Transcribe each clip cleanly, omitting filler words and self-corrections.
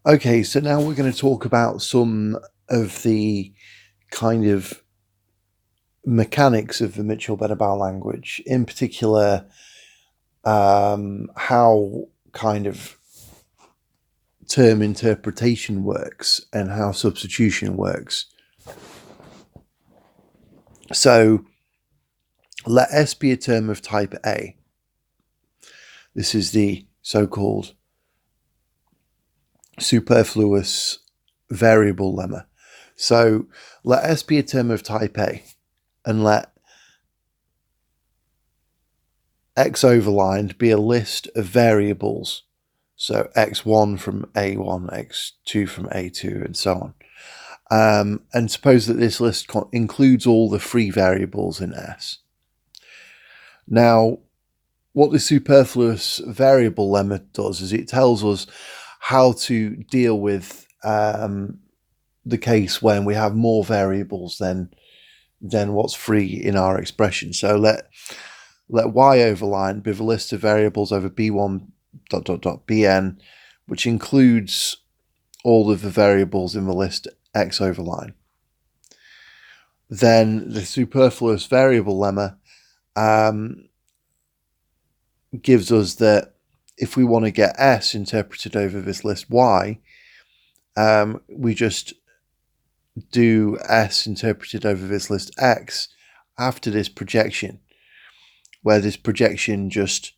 Okay, so now we're going to talk about some of the kind of mechanics of the Mitchell-Benner-Bau language, in particular, how kind of term interpretation works and how substitution works. So let S be a term of type A. This is the so-called superfluous variable lemma. So let S be a term of type A and let X overlined be a list of variables. So X1 from A1, X2 from A2, and so on. And suppose that this list includes all the free variables in S. Now, what the superfluous variable lemma does is it tells us how to deal with the case when we have more variables than what's free in our expression. So let y overline be the list of variables over b1 ... bn, which includes all of the variables in the list x overline. Then the superfluous variable lemma gives us that if we want to get S interpreted over this list Y, we just do S interpreted over this list X after this projection, where this projection just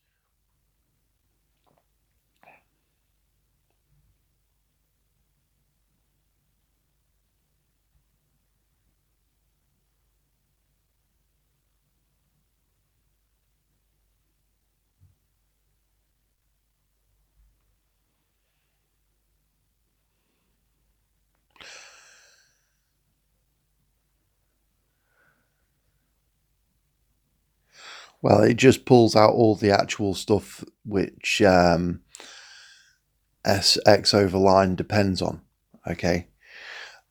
it just pulls out all the actual stuff which SX overline depends on. Okay.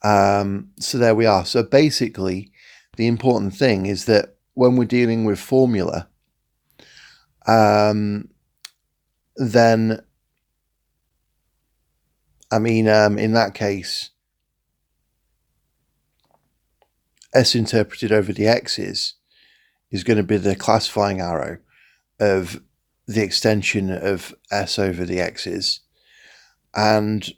So there we are. So basically, the important thing is that when we're dealing with formula, then, in that case, S interpreted over the X's is going to be the classifying arrow of the extension of S over the X's. And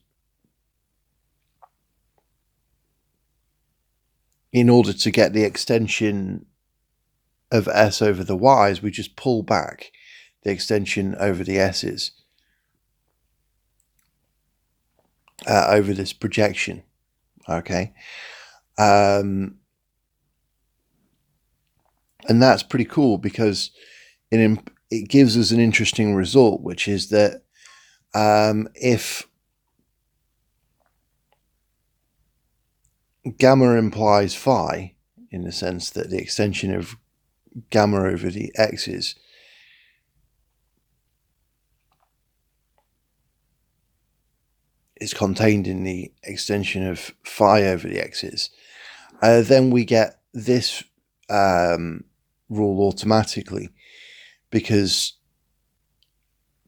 in order to get the extension of S over the Y's, we just pull back the extension over the S's over this projection. Okay. And that's pretty cool because it gives us an interesting result, which is that if gamma implies phi, in the sense that the extension of gamma over the x's is contained in the extension of phi over the x's, then we get this rule automatically, because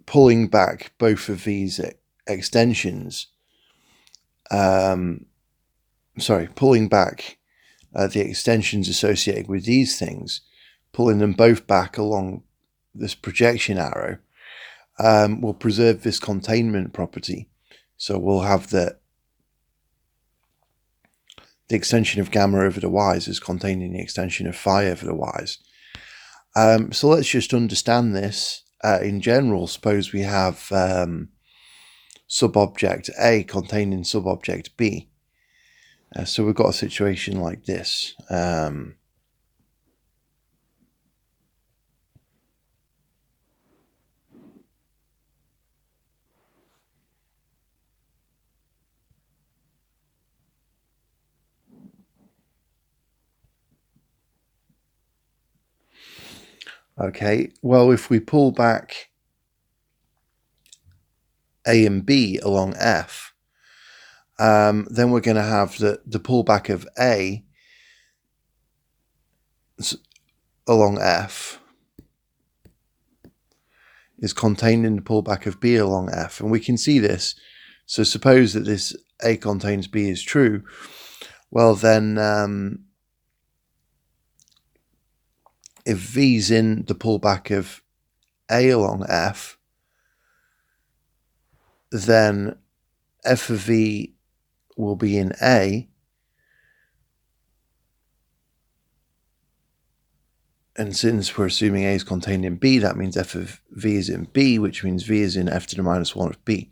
pulling back both of these extensions, pulling back the extensions associated with these things, pulling them both back along this projection arrow, will preserve this containment property. So we'll have the extension of gamma over the y's is contained in the extension of phi over the y's. So let's just understand this in general. Suppose we have subobject A containing subobject B. So we've got a situation like this. Okay, well, if we pull back A and B along F, then we're going to have the pullback of A along F is contained in the pullback of B along F. And we can see this So suppose that this A contains B is true. Well, then if V's in the pullback of A along F, then F of V will be in A, and since we're assuming A is contained in B, that means F of V is in B, which means V is in F to the minus 1 of B.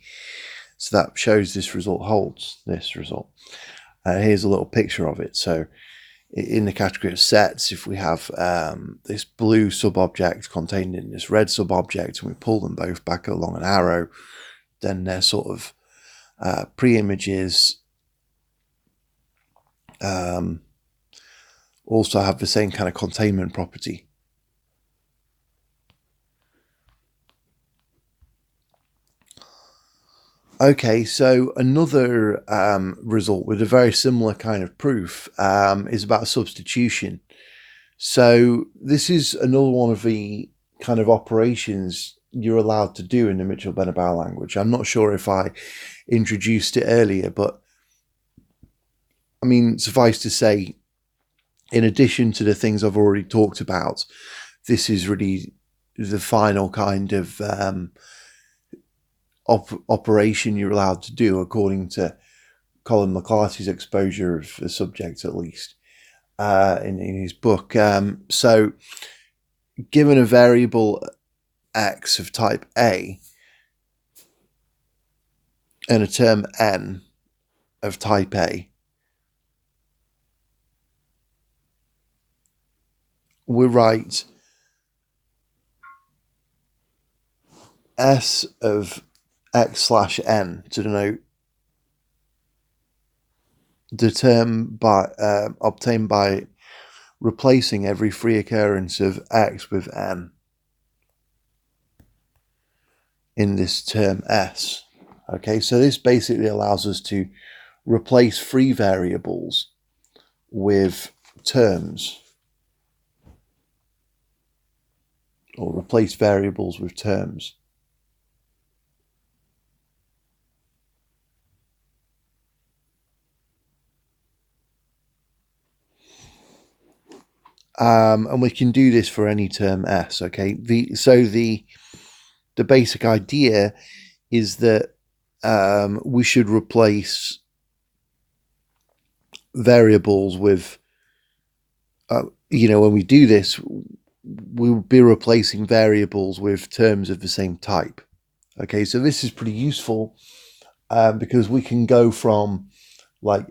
So that shows this result holds, this result. Here's a little picture of it. So in the category of sets, if we have this blue subobject contained in this red subobject, and we pull them both back along an arrow, then they're sort of pre-images also have the same kind of containment property. Okay, so another result with a very similar kind of proof is about substitution. So this is another one of the kind of operations you're allowed to do in the Mitchell-Benner-Bauer language. I'm not sure if I introduced it earlier, but I mean, suffice to say, in addition to the things I've already talked about, this is really the final kind of operation you're allowed to do according to Colin McCarthy's exposure of the subject, at least in his book. So given a variable x of type A and a term n of type A, we write S of x slash n to denote the term by obtained by replacing every free occurrence of x with n in this term S. Okay, so this basically allows us to replace free variables with terms, or replace variables with terms. And we can do this for any term S. Okay, the basic idea is that we should replace variables with, when we do this, we'll be replacing variables with terms of the same type. Okay, so this is pretty useful because we can go from like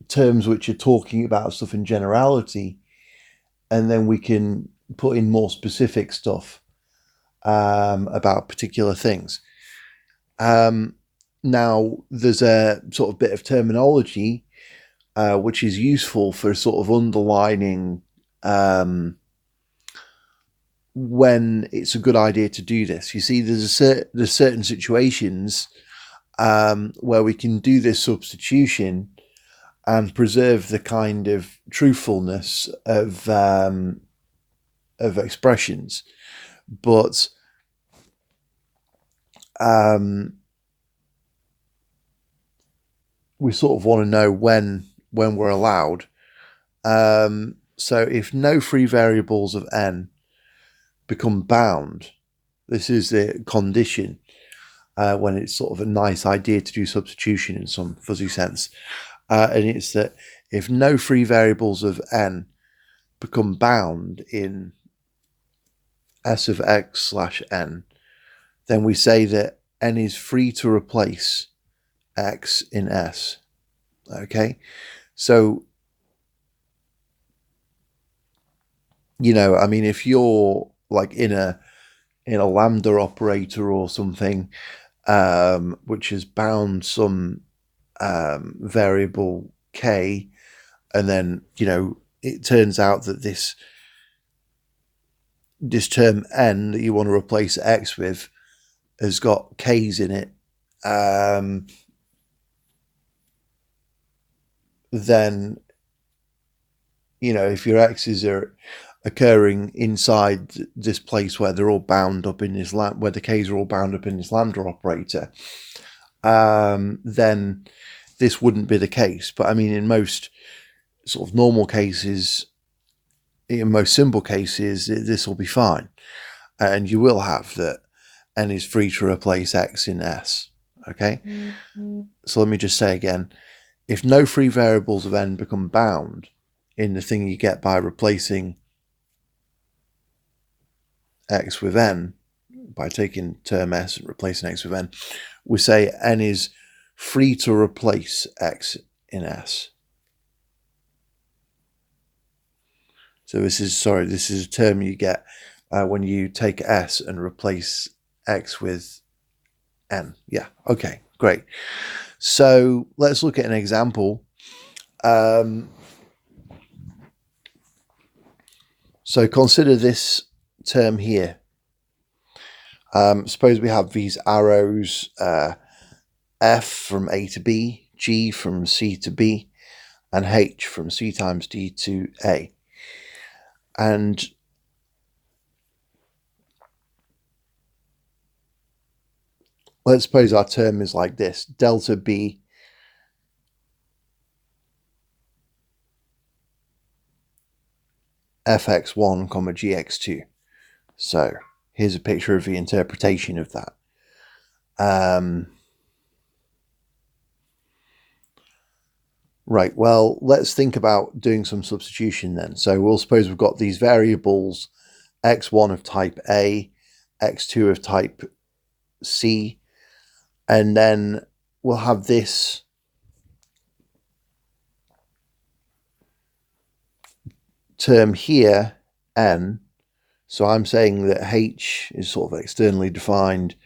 terms which are talking about stuff in generality, and then we can put in more specific stuff about particular things. Now, there's a sort of bit of terminology which is useful for sort of underlining when it's a good idea to do this. You see, there's certain situations where we can do this substitution and preserve the kind of truthfulness of expressions, but we sort of want to know when we're allowed. So if no free variables of n become bound, this is the condition when it's sort of a nice idea to do substitution in some fuzzy sense. And it's that if no free variables of n become bound in S of x slash n, then we say that n is free to replace x in S. Okay, so I mean, if you're like in a lambda operator or something which has bound some variable k, and then it turns out that this term n that you want to replace x with has got k's in it, then if your x's are occurring inside this place where they're all bound up in this where the k's are all bound up in this lambda operator, then this wouldn't be the case. But I mean, in most sort of normal cases, in most simple cases, this will be fine. And you will have that n is free to replace x in S. Okay? So let me just say again, if no free variables of n become bound in the thing you get by replacing x with n, by taking term S and replacing x with n, we say n is free to replace x in S. So this is a term you get when you take S and replace x with n. Yeah, okay, great. So let's look at an example. So consider this term here. Suppose we have these arrows, F from A to B, G from C to B, and H from C times D to A. And let's suppose our term is like this: delta B fx1, gx2. So here's a picture of the interpretation of that. Right, well, let's think about doing some substitution then. So we'll suppose we've got these variables, x1 of type A, x2 of type C, and then we'll have this term here, n. So I'm saying that H is sort of externally defined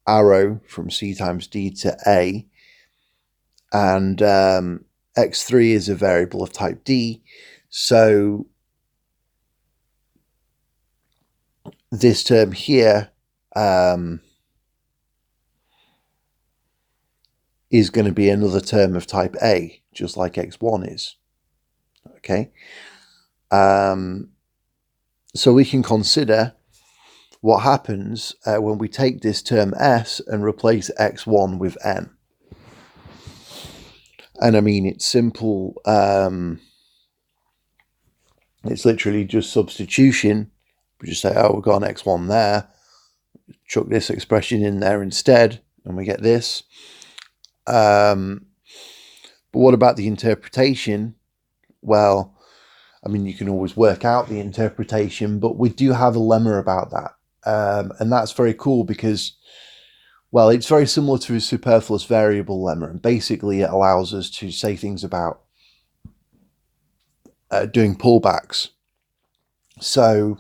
arrow from C times D to A, and x3 is a variable of type D. So this term here is going to be another term of type A, just like x1 is. Okay. So we can consider what happens when we take this term S and replace x1 with n. And I mean, it's simple. It's literally just substitution. We just say, oh, we've got an x1 there. Chuck this expression in there instead, and we get this. But what about the interpretation? Well, I mean, you can always work out the interpretation, but we do have a lemma about that. And that's very cool because, well, it's very similar to a superfluous variable lemma. And basically, it allows us to say things about doing pullbacks. So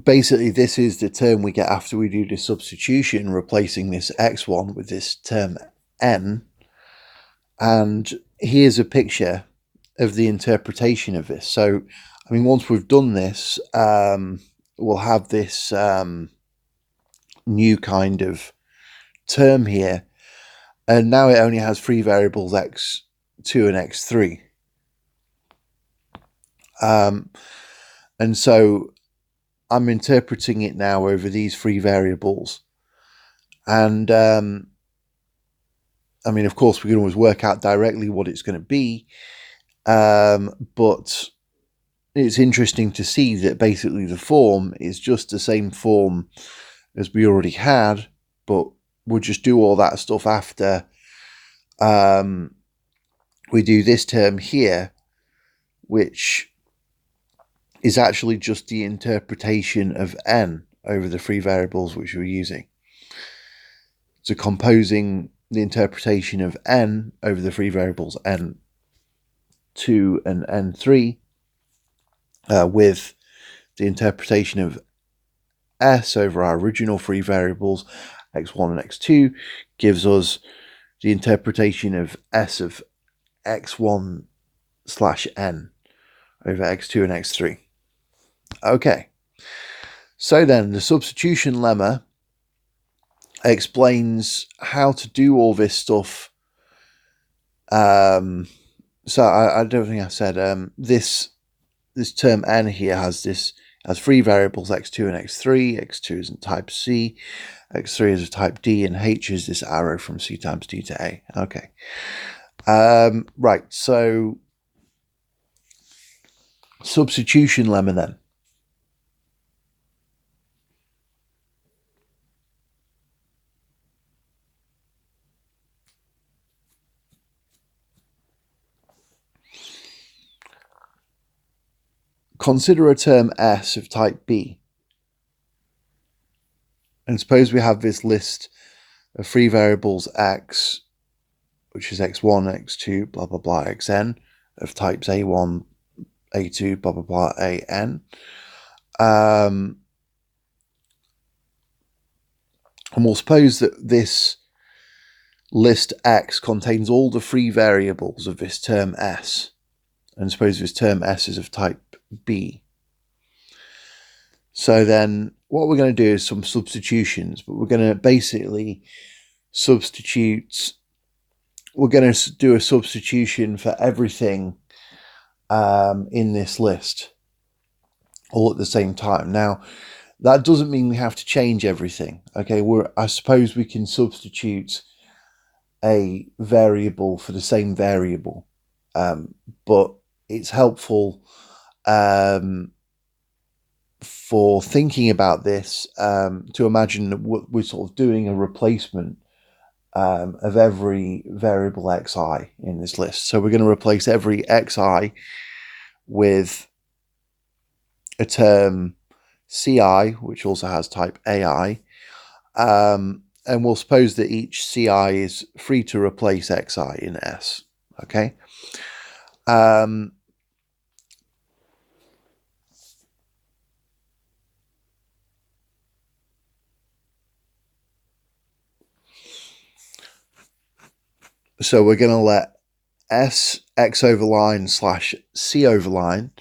basically, this is the term we get after we do the substitution, replacing this x1 with this term n. And here's a picture of the interpretation of this. So, I mean, once we've done this, we'll have this new kind of term here. And now it only has three variables, x2 and x3. And so I'm interpreting it now over these three variables. And I mean, of course, we can always work out directly what it's going to be. But it's interesting to see that basically the form is just the same form as we already had, but we'll just do all that stuff after we do this term here, which is actually just the interpretation of n over the three variables which we're using. So composing the interpretation of n over the three variables n2 and n3 with the interpretation of s over our original three variables x1 and x2 gives us the interpretation of s of x1/n over x2 and x3. Okay, so then the substitution lemma explains how to do all this stuff. So I don't think I said this term n here has three variables, x2 and x3. x2 is in type C, x3 is of type D, and h is this arrow from C times D to A. Okay. Right, so substitution lemma then. Consider a term S of type B. And suppose we have this list of three variables x, which is x1, x2, blah, blah, blah, xn, of types a1, a2, blah, blah, blah, an. And we'll suppose that this list x contains all the three variables of this term S. And suppose this term S is of type B. So then what we're going to do is some substitutions, but we're going to basically substitute. We're going to do a substitution for everything in this list all at the same time. Now, that doesn't mean we have to change everything. Okay, I suppose we can substitute a variable for the same variable, but it's helpful for thinking about this to imagine that we're sort of doing a replacement of every variable xi in this list. So we're going to replace every xi with a term ci, which also has type ai, and we'll suppose that each ci is free to replace xi in S. Okay. So we're going to let S x over line slash C over line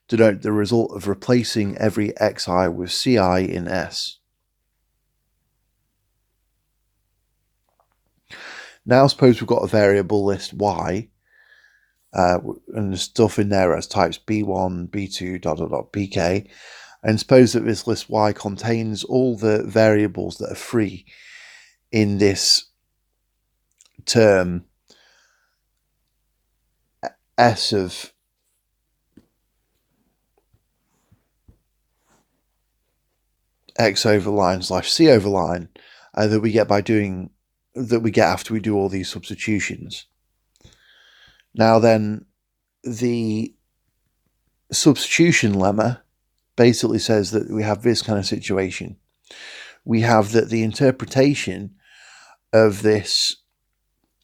denote the result of replacing every xi with ci in S. Now suppose we've got a variable list y, and the stuff in there as types b1, b2, ... bk, and suppose that this list y contains all the variables that are free in this term S of x over line slash c over line that we get after we do all these substitutions. Now then, the substitution lemma basically says that we have this kind of situation. We have that the interpretation of this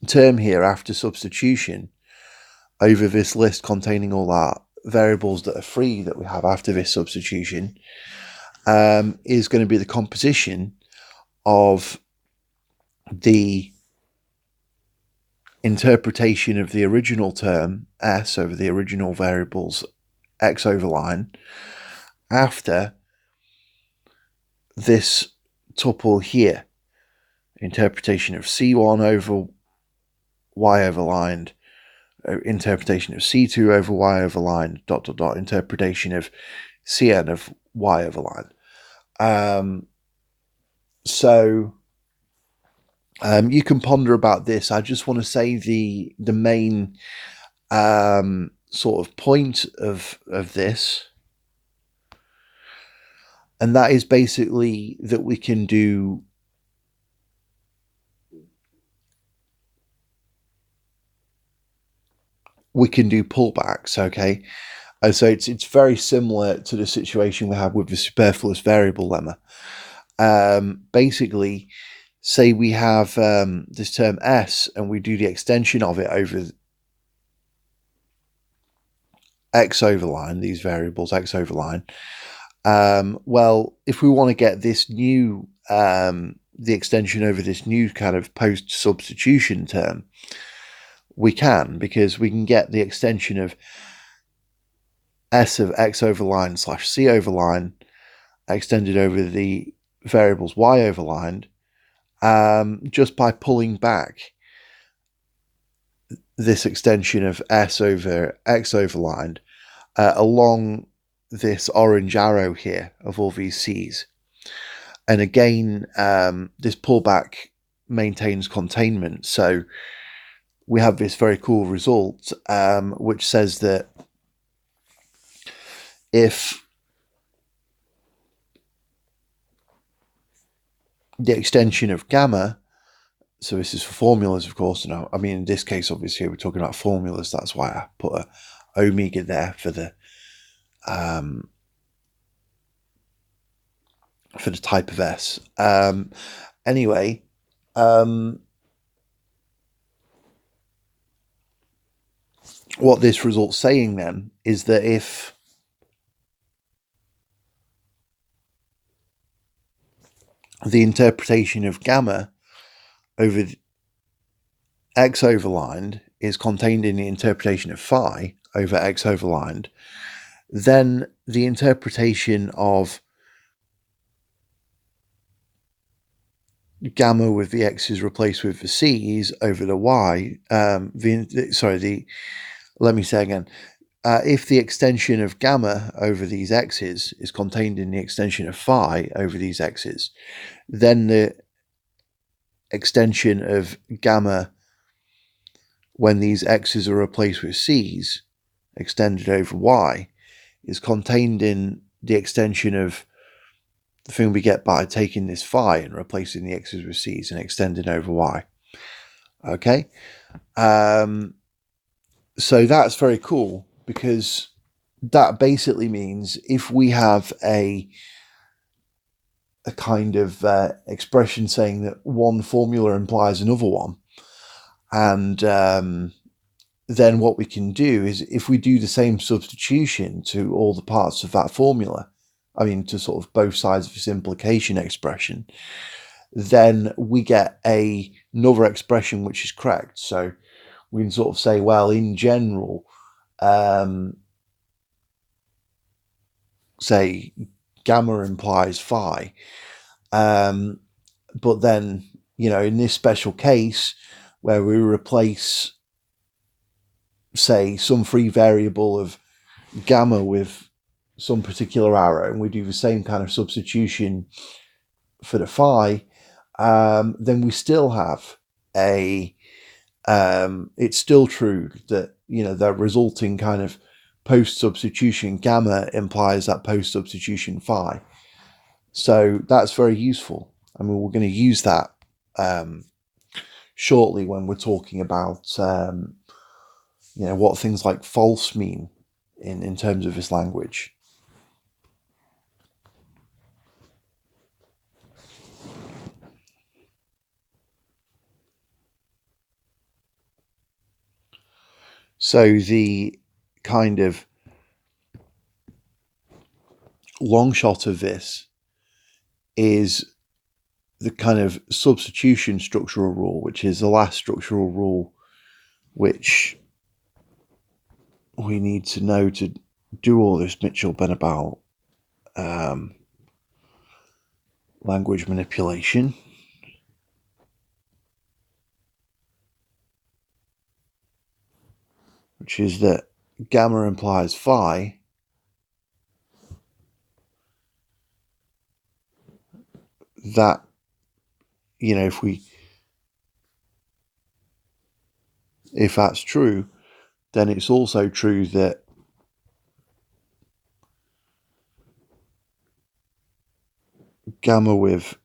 term here after substitution over this list containing all our variables that are free that we have after this substitution is going to be the composition of the interpretation of the original term S over the original variables x over line after this tuple here, interpretation of C1 over y over line, interpretation of C2 over y over line, ... interpretation of Cn of y over line. So you can ponder about this. I just want to say the main sort of point of this, and that is basically that we can do pullbacks. Okay, so it's very similar to the situation we have with the superfluous variable lemma. Basically, say we have this term S and we do the extension of it over x over line, these variables x over line. Well, if we want to get this new, the extension over this new kind of post substitution term, we can, because we can get the extension of S of x over line slash C over line extended over the variables y over line just by pulling back this extension of S over X overlined along this orange arrow here of all these C's. And again, this pullback maintains containment. So we have this very cool result, which says that if the extension of gamma, so this is for formulas, of course, and I mean, in this case, obviously, we're talking about formulas. That's why I put a omega there for the type of S. Anyway, what this result's saying then is that if the interpretation of gamma over X overlined is contained in the interpretation of phi over X overlined, then the interpretation of gamma with the X's replaced with the C's over the Y, let me say again, if the extension of gamma over these X's is contained in the extension of phi over these X's, then the extension of gamma when these X's are replaced with C's extended over Y is contained in the extension of the thing we get by taking this phi and replacing the X's with C's and extending over Y. Okay? So that's very cool, because that basically means if we have a kind of expression saying that one formula implies another one, and then what we can do is, if we do the same substitution to all the parts of that formula, I mean to sort of both sides of this implication expression, then we get another expression which is correct. So we can sort of say, well, in general, say gamma implies phi, but then, in this special case where we replace, say, some free variable of gamma with some particular arrow, and we do the same kind of substitution for the phi, then we still have it's still true that, the resulting kind of post-substitution gamma implies that post-substitution phi. So that's very useful. I mean, we're going to use that shortly when we're talking about, what things like false mean in terms of this language. So the kind of long shot of this is the kind of substitution structural rule, which is the last structural rule which we need to know to do all this Mitchell-Ben about language manipulation. Which is that gamma implies phi, that, if that's true, then it's also true that gamma with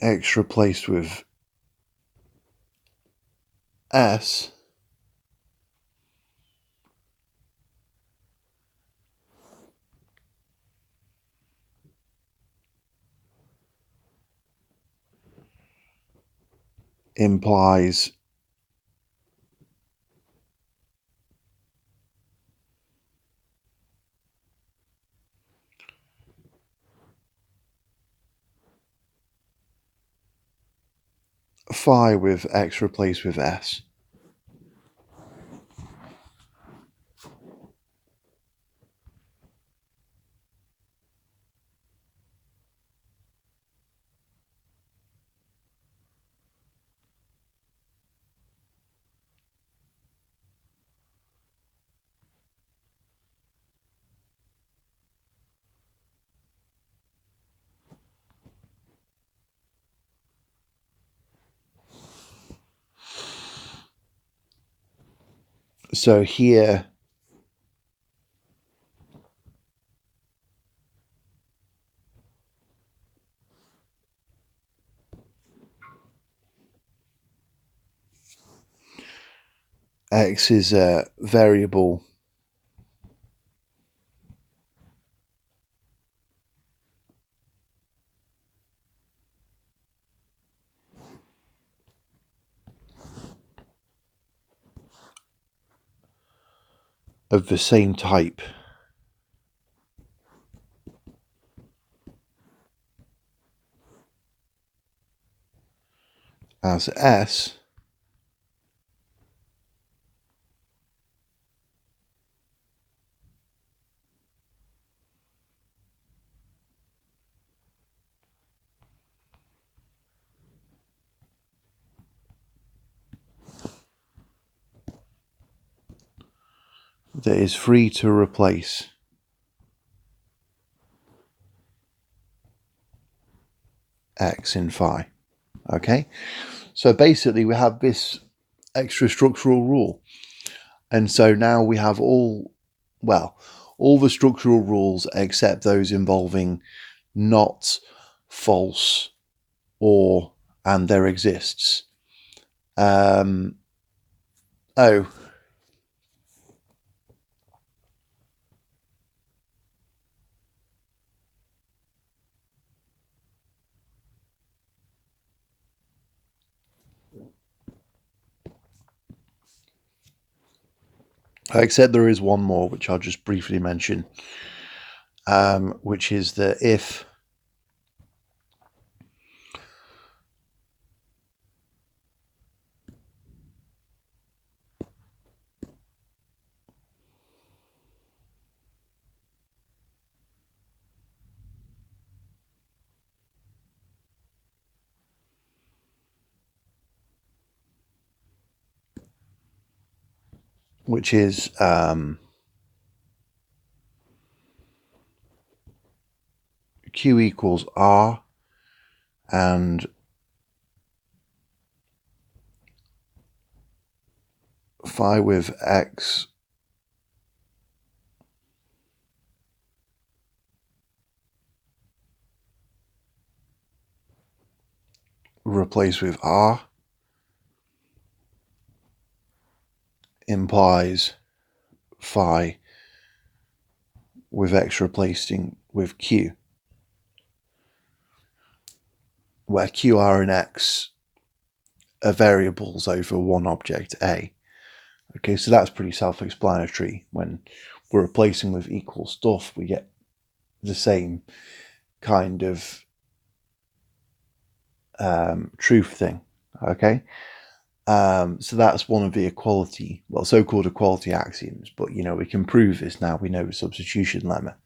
X replaced with S implies phi with X replaced with S. So here x is a variable of the same type as S, that is free to replace x in phi. Okay, so basically we have this extra structural rule, and so now we have all the structural rules except those involving not, false, or, and there exists. Except there is one more, which I'll just briefly mention, which is the if which is Q equals R and phi with X replaced with R implies phi with X replacing with Q, where Q, R, and X are variables over one object A. Okay, so that's pretty self-explanatory. When we're replacing with equal stuff, we get the same kind of truth thing. Okay, so that's one of the equality, so-called equality axioms. But we can prove this now. We know the substitution lemma.